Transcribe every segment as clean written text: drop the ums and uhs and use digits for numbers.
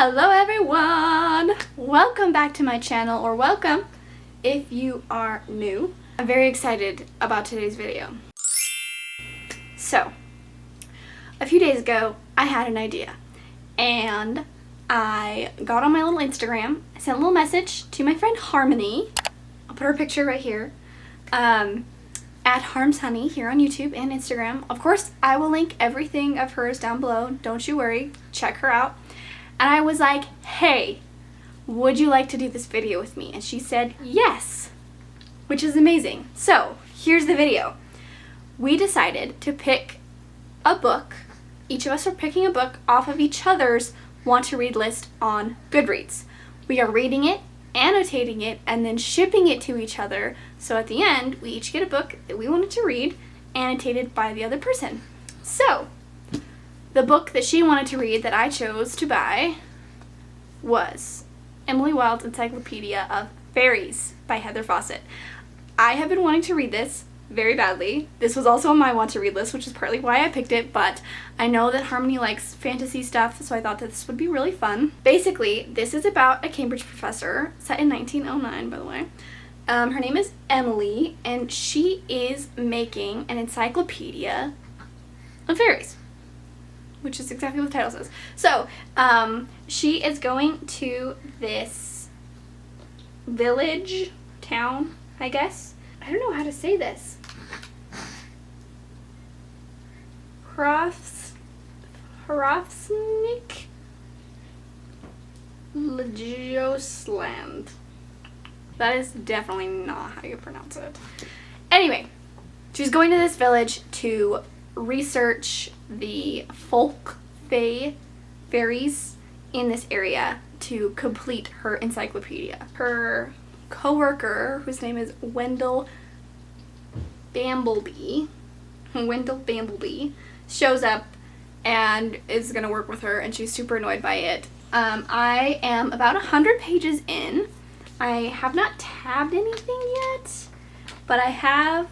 Hello everyone! Welcome back to my channel, or welcome if you are new. I'm very excited about today's video. So, a few days ago, I had an idea, and I got on my little Instagram, I sent a little message to my friend Harmony. I'll put her picture right here, at Harms Honey here on YouTube and Instagram. Of course, I will link everything of hers down below, don't you worry, check her out. And I was like, hey, would you like to do this video with me? And she said yes, which is amazing. So here's the video. We decided to pick a book. Each of us are picking a book off of each other's want to read list on Goodreads. We are reading it, annotating it, and then shipping it to each other. So at the end, we each get a book that we wanted to read, annotated by the other person. So the book that she wanted to read that I chose to buy was Emily Wilde's Encyclopedia of Fairies by Heather Fawcett. I have been wanting to read this very badly. This was also on my want to read list, which is partly why I picked it, but I know that Harmony likes fantasy stuff, so I thought that this would be really fun. Basically, this is about a Cambridge professor, set in 1909, by the way. Her name is Emily, and she is making an encyclopedia of fairies, which is exactly what the title says. So, she is going to this village, town, I guess. I don't know how to say this. Hrafsnik Lejosland. That is definitely not how you pronounce it. Anyway, she's going to this village to research the folk fairies in this area to complete her encyclopedia. Her co-worker, whose name is Wendell Bamblebee, shows up and is going to work with her, and she's super annoyed by it. I am about 100 pages in. I have not tabbed anything yet, but I have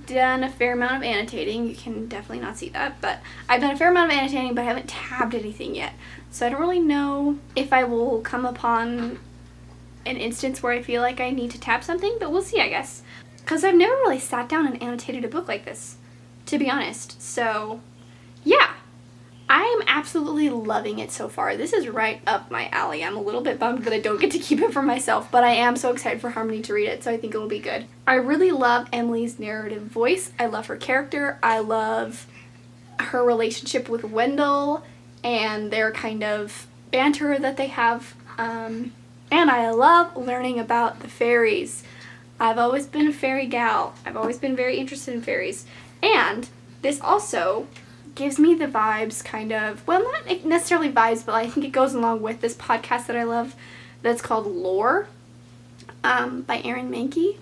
done a fair amount of annotating. You can definitely not see that, but I've done a fair amount of annotating, but I haven't tabbed anything yet. So I don't really know if I will come upon an instance where I feel like I need to tab something, but we'll see, I guess. Because I've never really sat down and annotated a book like this, to be honest. So, yeah. I am absolutely loving it so far. This is right up my alley. I'm a little bit bummed that I don't get to keep it for myself, but I am so excited for Harmony to read it, so I think it will be good. I really love Emily's narrative voice. I love her character. I love her relationship with Wendell and their kind of banter that they have. And I love learning about the fairies. I've always been a fairy gal. I've always been very interested in fairies. And this also gives me the vibes, kind of, well, not necessarily vibes, but I think it goes along with this podcast that I love that's called Lore, by Aaron Mahnke.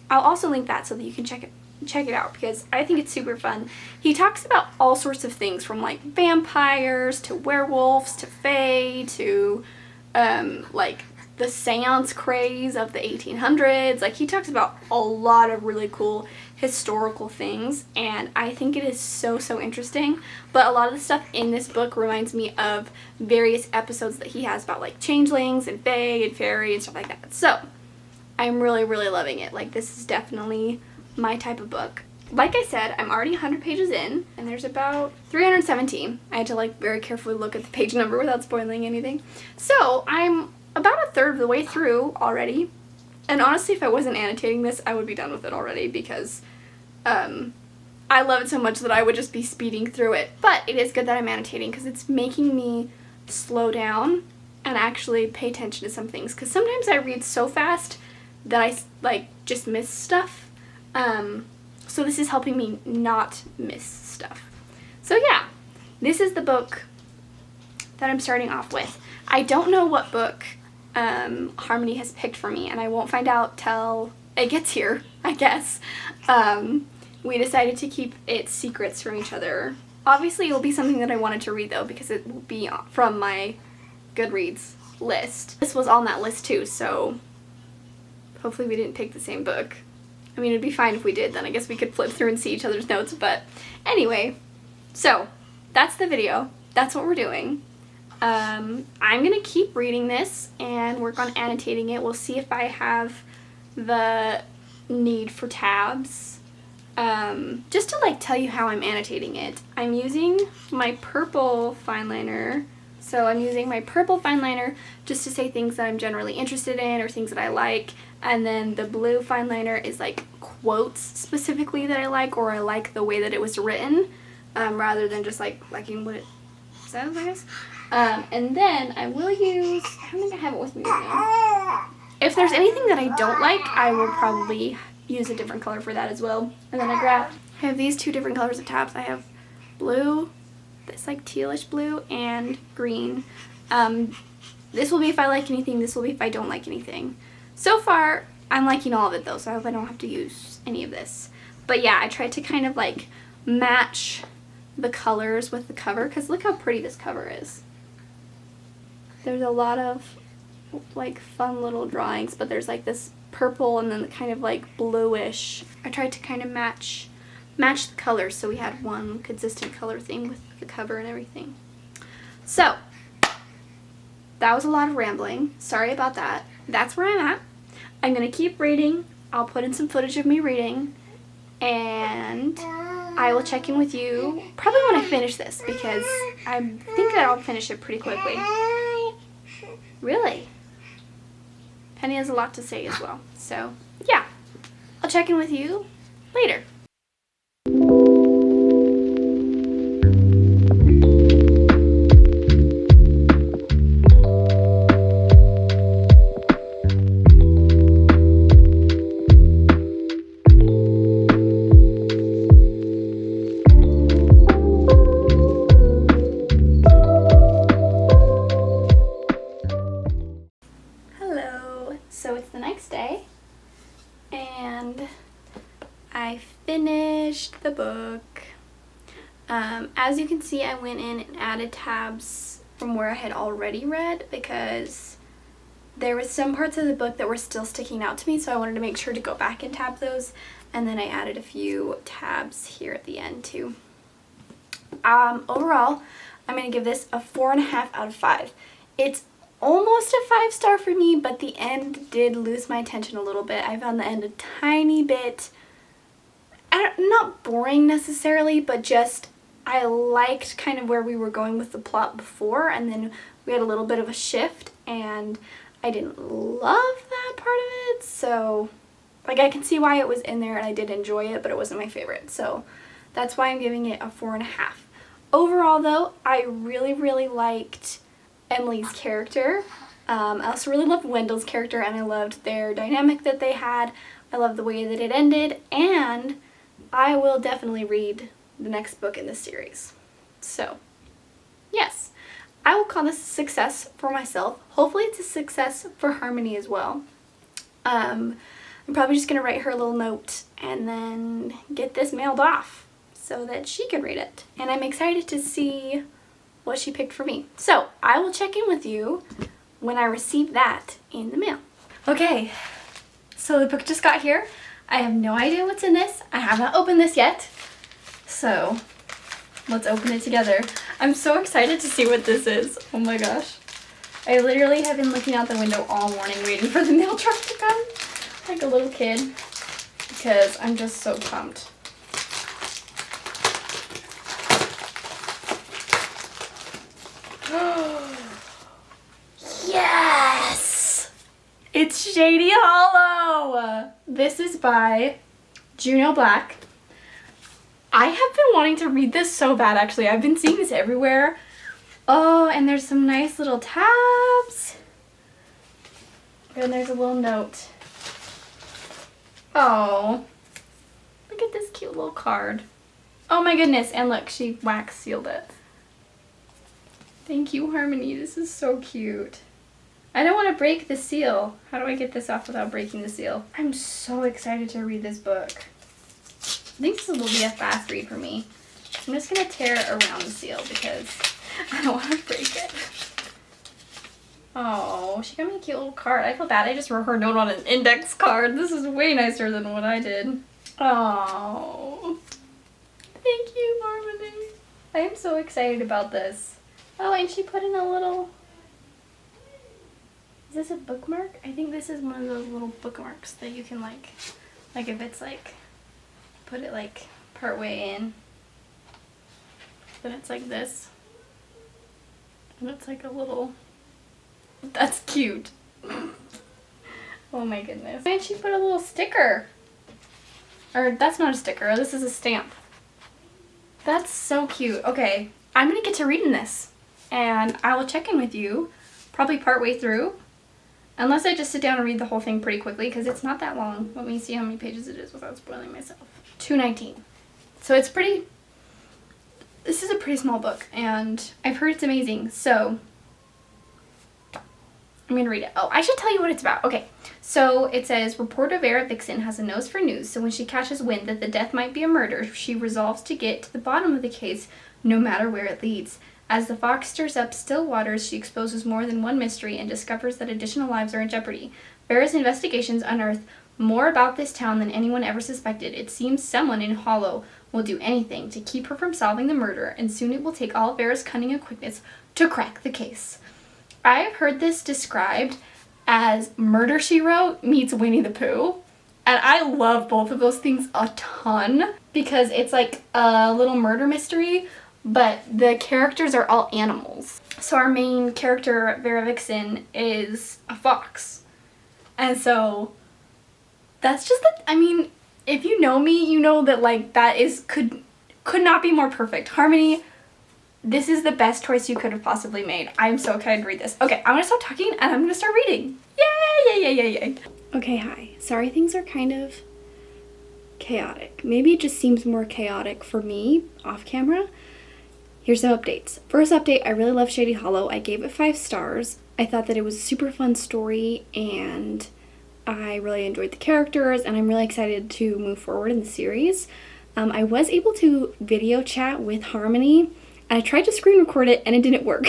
I'll also link that so that you can check it out, because I think it's super fun. He talks about all sorts of things, from like vampires to werewolves to fae to like the seance craze of the 1800s. Like, he talks about a lot of really cool historical things, and I think it is so interesting. But a lot of the stuff in this book reminds me of various episodes that he has about like changelings and fae and fairy and stuff like that. So I'm really loving it. Like, this is definitely my type of book. Like I said, I'm already 100 pages in, and there's about 317. I had to like very carefully look at the page number without spoiling anything. So I'm about a third of the way through already. And honestly, if I wasn't annotating this, I would be done with it already, because I love it so much that I would just be speeding through it. But it is good that I'm annotating, because it's making me slow down and actually pay attention to some things. Because sometimes I read so fast that I like just miss stuff. So this is helping me not miss stuff. So yeah, this is the book that I'm starting off with. I don't know what book Harmony has picked for me, and I won't find out till it gets here, I guess. We decided to keep it secrets from each other. Obviously, it will be something that I wanted to read, though, because it will be from my Goodreads list. This was on that list, too, so hopefully we didn't pick the same book. I mean, it'd be fine if we did, then I guess we could flip through and see each other's notes, but anyway. So, that's the video. That's what we're doing. I'm gonna keep reading this and work on annotating it. We'll see if I have the need for tabs. Just to like tell you how I'm annotating it, I'm using my purple fine liner. So I'm using my purple fine liner just to say things that I'm generally interested in or things that I like, and then the blue fine liner is like quotes specifically that I like, or I like the way that it was written, rather than just like liking what it says, I guess. And then I will use, I don't think I have it with me right now. If there's anything that I don't like, I will probably use a different color for that as well. And then I have these two different colors of tabs. I have blue, this like tealish blue, and green. This will be if I like anything, this will be if I don't like anything. So far, I'm liking all of it though, so I hope I don't have to use any of this. But yeah, I tried to kind of like match the colors with the cover, because look how pretty this cover is. There's a lot of like fun little drawings, but there's like this purple and then the kind of like bluish. I tried to kind of match the colors so we had one consistent color theme with the cover and everything. So that was a lot of rambling. Sorry about that. That's where I'm at. I'm gonna keep reading. I'll put in some footage of me reading, and I will check in with you probably when I finish this, because I think that I'll finish it pretty quickly. Really? Penny has a lot to say as well. So yeah, I'll check in with you later. So it's the next day, and I finished the book. As you can see, I went in and added tabs from where I had already read, because there was some parts of the book that were still sticking out to me, so I wanted to make sure to go back and tab those, and then I added a few tabs here at the end too. Overall, I'm going to give this a 4.5 out of 5. It's almost a 5-star for me, but the end did lose my attention a little bit. I found the end a tiny bit, not boring necessarily, but just I liked kind of where we were going with the plot before, and then we had a little bit of a shift, and I didn't love that part of it. So like, I can see why it was in there, and I did enjoy it, but it wasn't my favorite. So that's why I'm giving it a 4.5. Overall though, I really liked Emily's character. I also really loved Wendell's character, and I loved their dynamic that they had. I loved the way that it ended, and I will definitely read the next book in this series. So yes, I will call this a success for myself. Hopefully it's a success for Harmony as well. I'm probably just going to write her a little note and then get this mailed off so that she can read it. And I'm excited to see what she picked for me. So I will check in with you when I receive that in the mail. Okay, so the book just got here. I have no idea what's in this. I have not opened this yet. So let's open it together. I'm so excited to see what this is. Oh my gosh. I literally have been looking out the window all morning waiting for the mail truck to come, like a little kid, because I'm just so pumped. Yes! It's Shady Hollow! This is by Juno Black. I have been wanting to read this so bad, actually. I've been seeing this everywhere. Oh, and there's some nice little tabs. And there's a little note. Oh, look at this cute little card. Oh my goodness, and look, she wax sealed it. Thank you, Harmony. This is so cute. I don't want to break the seal. How do I get this off without breaking the seal? I'm so excited to read this book. I think this will be a fast read for me. I'm just going to tear around the seal because I don't want to break it. Oh, she got me a cute little card. I feel bad. I just wrote her note on an index card. This is way nicer than what I did. Oh, thank you, Harmony. I am so excited about this. Oh, and she put in a little... Is this a bookmark? I think this is one of those little bookmarks that you can like if it's like, put it like part way in. Then it's like this. And it's like a little... That's cute. Oh my goodness. And she put a little sticker. Or that's not a sticker, this is a stamp. That's so cute. Okay, I'm gonna get to reading this. And I will check in with you probably part way through. Unless I just sit down and read the whole thing pretty quickly, because it's not that long. Let me see how many pages it is without spoiling myself. 219. So it's pretty... This is a pretty small book, and I've heard it's amazing, so... I'm gonna read it. Oh, I should tell you what it's about. Okay, so it says, reporter Vera Vixen has a nose for news, so when she catches wind that the death might be a murder, she resolves to get to the bottom of the case, no matter where it leads. As the fox stirs up still waters, she exposes more than one mystery and discovers that additional lives are in jeopardy. Vera's investigations unearth more about this town than anyone ever suspected. It seems someone in Hollow will do anything to keep her from solving the murder, and soon it will take all Vera's cunning and quickness to crack the case. I've heard this described as Murder, She Wrote meets Winnie the Pooh. And I love both of those things a ton because it's like a little murder mystery, but the characters are all animals. So our main character, Vera Vixen, is a fox. And so that's just like, I mean, if you know me, you know that like that is could not be more perfect. Harmony, this is the best choice you could have possibly made. I'm so excited to read this. Okay, I'm gonna stop talking and I'm gonna start reading. Yay, yay, yay, yay, yay. Okay, hi. Sorry things are kind of chaotic. Maybe it just seems more chaotic for me off camera. Here's some updates. First update, I really love Shady Hollow. I gave it 5 stars. I thought that it was a super fun story and I really enjoyed the characters and I'm really excited to move forward in the series. I was able to video chat with Harmony. I tried to screen record it and it didn't work,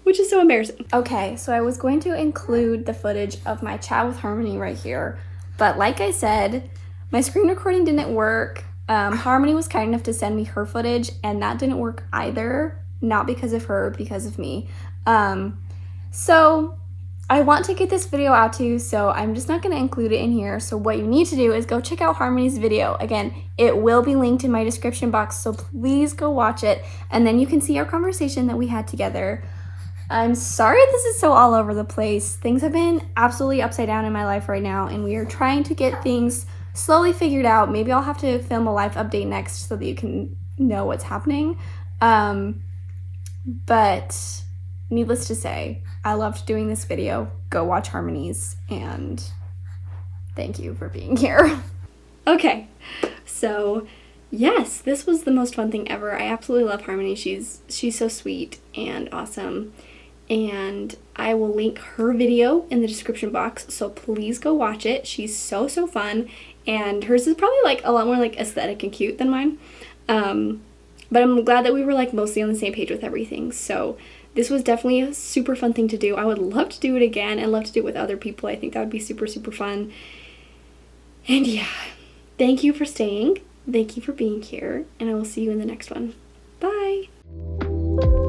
which is so embarrassing. Okay, so I was going to include the footage of my chat with Harmony right here, but like I said, my screen recording didn't work. Harmony was kind enough to send me her footage and that didn't work either, not because of her, because of me. So I want to get this video out to you, so I'm just not going to include it in here. So what you need to do is go check out Harmony's video. Again, it will be linked in my description box, so please go watch it, and then you can see our conversation that we had together. I'm sorry this is so all over the place. Things have been absolutely upside down in my life right now, and we are trying to get things slowly figured out. Maybe I'll have to film a live update next so that you can know what's happening. But needless to say, I loved doing this video. Go watch Harmony's, and thank you for being here. Okay, so yes, this was the most fun thing ever. I absolutely love Harmony. She's so sweet and awesome, and I will link her video in the description box, so please go watch it. She's so fun, and hers is probably like a lot more like aesthetic and cute than mine. But I'm glad that we were like mostly on the same page with everything. So this was definitely a super fun thing to do. I would love to do it again and love to do it with other people. I think that would be super fun. And yeah, thank you for staying. Thank you for being here, and I will see you in the next one. Bye.